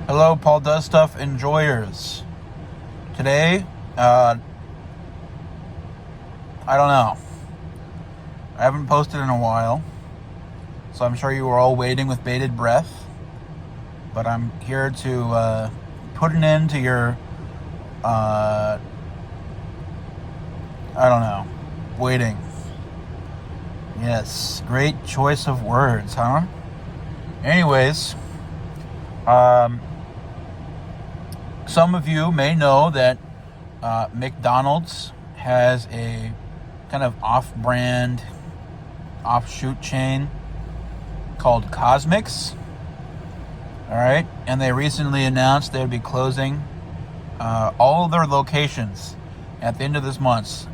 Hello, Paul Does Stuff enjoyers. Today, I don't know. I haven't posted in a while, so I'm sure you were all waiting with bated breath. But I'm here to put an end to your, I don't know, waiting. Yes, great choice of words, huh? Anyways, some of you may know that McDonald's has a kind of off-brand, offshoot chain called CosMc's. All right, and they recently announced they would be closing all of their locations at the end of this month,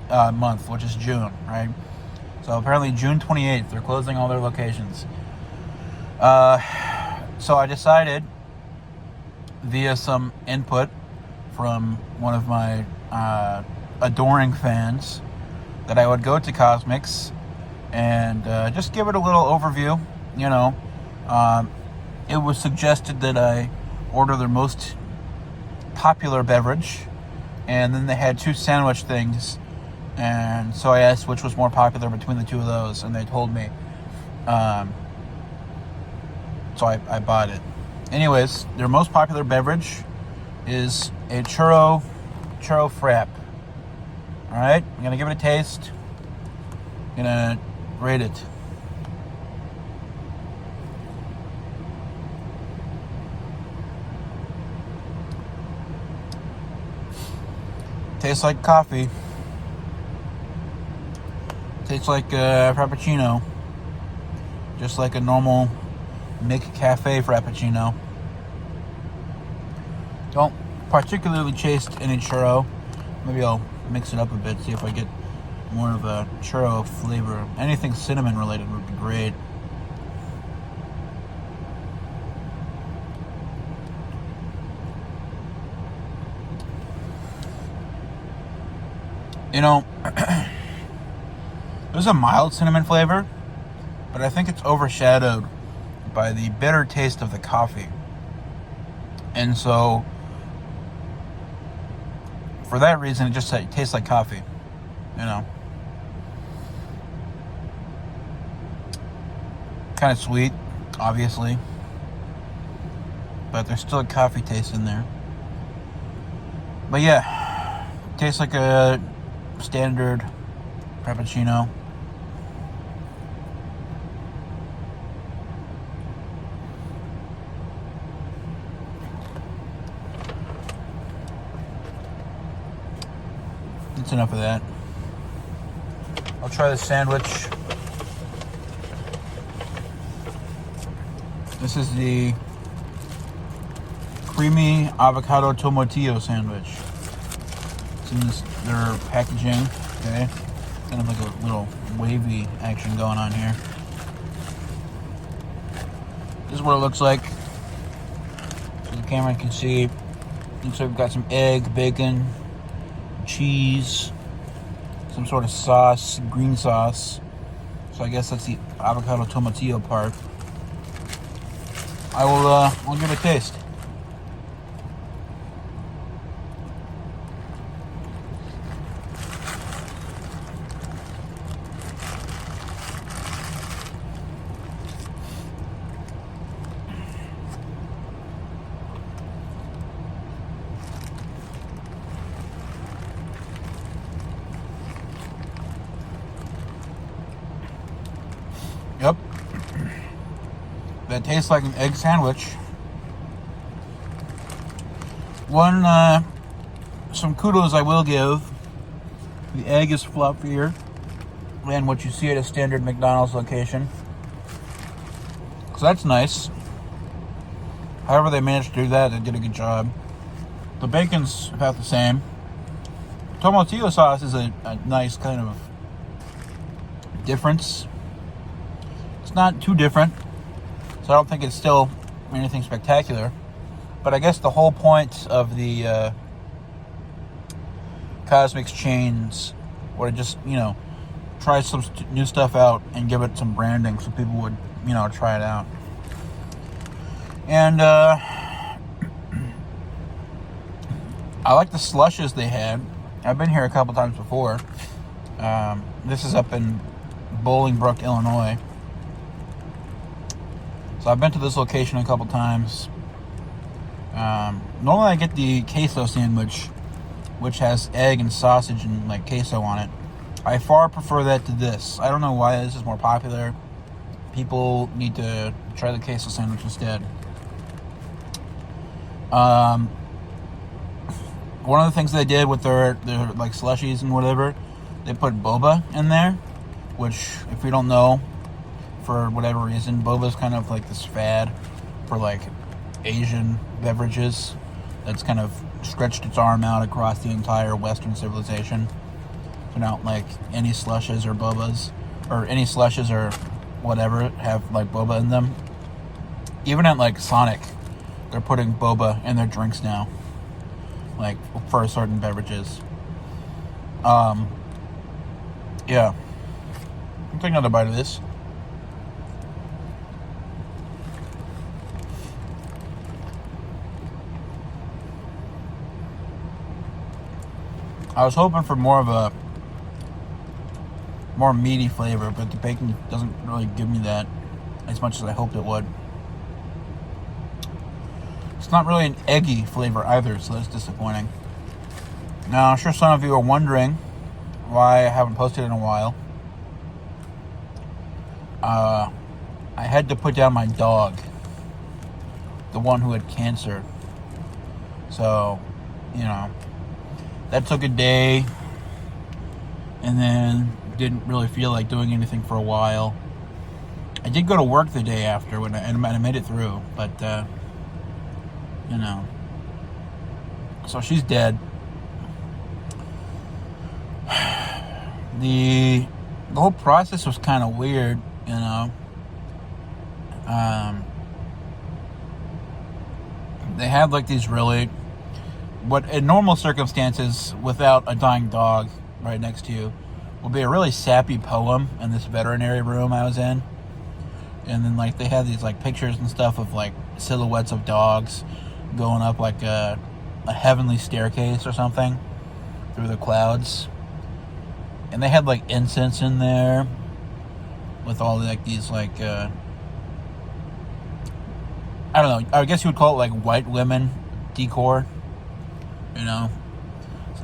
which is June, right? So apparently June 28th, they're closing all their locations. So I decided, via some input from one of my adoring fans, that I would go to CosMc's and just give it a little overview. It was suggested that I order their most popular beverage, and then they had two sandwich things, and so I asked which was more popular between the two of those, and they told me. So I bought it. Anyways, their most popular beverage is a churro frap. All right, I'm gonna give it a taste. I'm gonna rate it. Tastes like coffee. Tastes like a frappuccino. Just like a normal McCafe frappuccino. Don't particularly taste any churro. Maybe I'll mix it up a bit, see if I get more of a churro flavor. Anything cinnamon related would be great. There's a mild cinnamon flavor, but I think it's overshadowed by the bitter taste of the coffee. And so, for that reason, it just tastes like coffee, Kind of sweet, obviously, but there's still a coffee taste in there. But yeah, tastes like a standard frappuccino. That's enough of that. I'll try the sandwich. This is the creamy avocado tomatillo sandwich. It's in their packaging, okay? Kind of like a little wavy action going on here. This is what it looks like. So the camera can see. Looks like we've got some egg, bacon, cheese, some sort of sauce, green sauce. So I guess that's the avocado tomatillo part. I'll give it a taste. Yep. That tastes like an egg sandwich. Some kudos I will give. The egg is fluffier than what you see at a standard McDonald's location. So that's nice. However they managed to do that, they did a good job. The bacon's about the same. Tomatillo sauce is a nice kind of difference. It's not too different, so I don't think it's still anything spectacular. But I guess the whole point of the CosMc's chains were to just, try some new stuff out and give it some branding so people would, try it out. And I like the slushes they had. I've been here a couple times before. This is up in Bolingbrook, Illinois. So I've been to this location a couple times. Normally I get the queso sandwich, which has egg and sausage and like queso on it. I far prefer that to this. I don't know why this is more popular. People need to try the queso sandwich instead. One of the things they did with their like slushies and whatever, they put boba in there, which, if you don't know, for whatever reason, boba's kind of like this fad for like Asian beverages that's kind of stretched its arm out across the entire Western civilization. So now, like, any slushes or bobas, or any slushes or whatever have like boba in them. Even at like Sonic, they're putting boba in their drinks now, like for certain beverages. Yeah, I'm taking another bite of this. I was hoping for more of a more meaty flavor, but the bacon doesn't really give me that as much as I hoped it would. It's not really an eggy flavor either, so that's disappointing. Now, I'm sure some of you are wondering why I haven't posted in a while. I had to put down my dog, the one who had cancer. So, that took a day, and then didn't really feel like doing anything for a while. I did go to work the day after and I made it through, but so she's dead. The whole process was kind of weird, They had like these really, what in normal circumstances, without a dying dog right next to you, would be a really sappy poem in this veterinary room I was in. And then like they had these like pictures and stuff of like silhouettes of dogs going up like a heavenly staircase or something through the clouds. And they had like incense in there with all like these like I don't know, I guess you would call it like white women decor.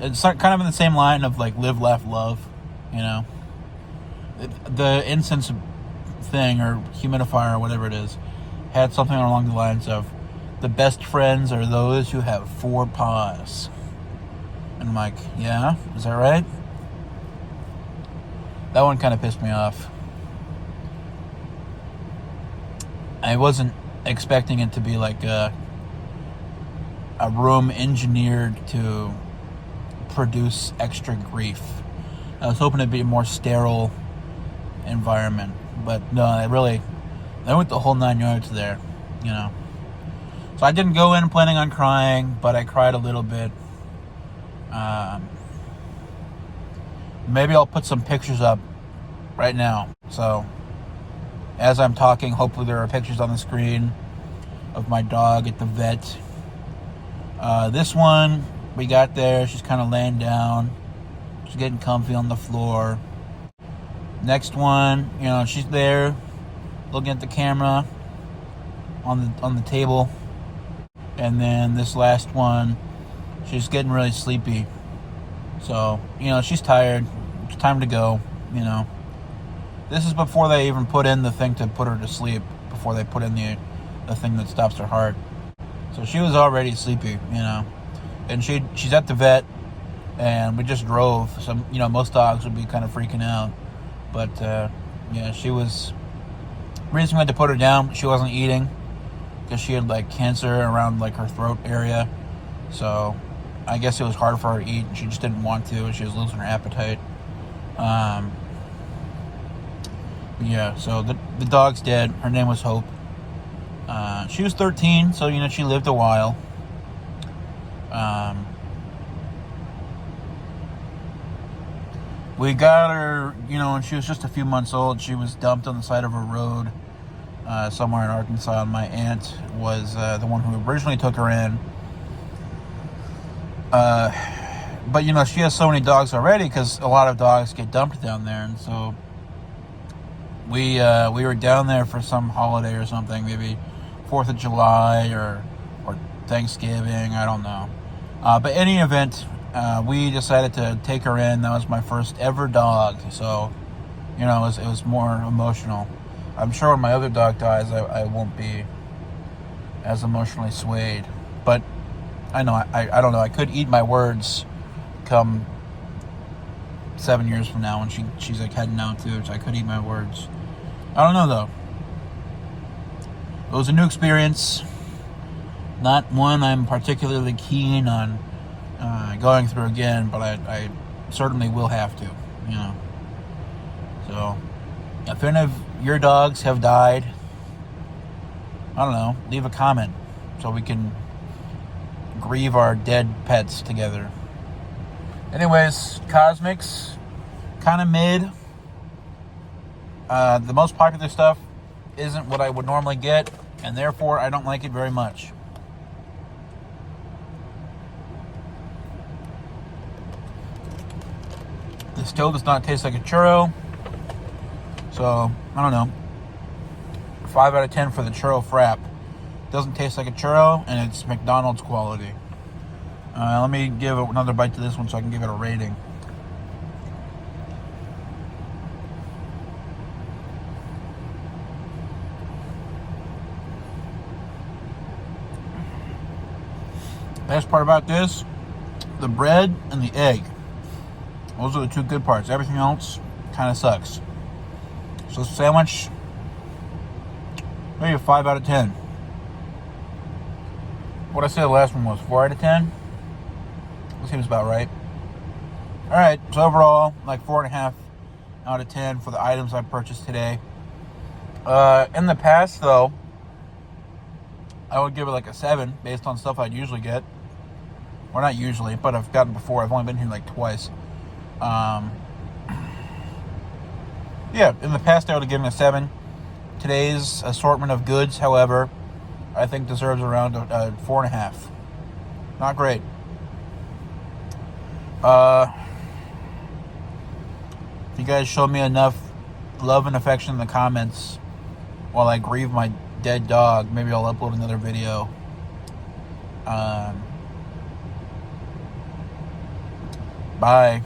It's kind of in the same line of like live, laugh, love. The incense thing or humidifier or whatever it is had something along the lines of, the best friends are those who have 4 paws. And I'm like, yeah, is that right? That one kind of pissed me off. I wasn't expecting it to be like a room engineered to produce extra grief. I was hoping it'd be a more sterile environment, but no, they went the whole 9 yards there, So I didn't go in planning on crying, but I cried a little bit. Maybe I'll put some pictures up right now. So as I'm talking, hopefully there are pictures on the screen of my dog at the vet. This one, we got there, she's kind of laying down. She's getting comfy on the floor. Next one, she's there looking at the camera on the table. And then this last one, she's getting really sleepy. So, she's tired. It's time to go, This is before they even put in the thing to put her to sleep, before they put in the thing that stops her heart. So she was already sleepy, And she's at the vet, and we just drove. So, most dogs would be kind of freaking out. But, she was... The reason we had to put her down, she wasn't eating, because she had, like, cancer around, like, her throat area. So I guess it was hard for her to eat, and she just didn't want to, and she was losing her appetite. So the dog's dead. Her name was Hope. She was 13, so, she lived a while. We got her, when she was just a few months old. She was dumped on the side of a road somewhere in Arkansas, and my aunt was the one who originally took her in. But you know, she has so many dogs already because a lot of dogs get dumped down there, and so we were down there for some holiday or something, maybe 4th of July or Thanksgiving, I don't know. But any event, we decided to take her in. That was my first ever dog, so you know, it was more emotional. I'm sure when my other dog dies, I won't be as emotionally swayed. But I know, I don't know. I could eat my words come 7 years from now when she's like heading out too. So I could eat my words. I don't know though. It was a new experience. Not one I'm particularly keen on going through again, but I certainly will have to, you know. So, if any of your dogs have died, I don't know, leave a comment so we can grieve our dead pets together. Anyways, CosMc's, kind of mid. The most popular stuff isn't what I would normally get, and therefore I don't like it very much. This still does not taste like a churro, so I don't know. 5 out of 10 for the churro frap. Doesn't taste like a churro, and it's McDonald's quality. Let me give another bite to this one so I can give it a rating. Best part about this, the bread and the egg. Those are the two good parts. Everything else kind of sucks. So sandwich, maybe a 5 out of 10. What I said the last one was 4 out of 10. That seems about right. Alright, so overall, like 4.5 out of 10 for the items I purchased today. In the past, though, I would give it like a 7 based on stuff I'd usually get. Well, not usually, but I've gotten before. I've only been here like twice. Yeah, in the past I would have given it a 7. Today's assortment of goods, however, I think deserves around a 4.5. Not great. If you guys show me enough love and affection in the comments while I grieve my dead dog, maybe I'll upload another video. Bye.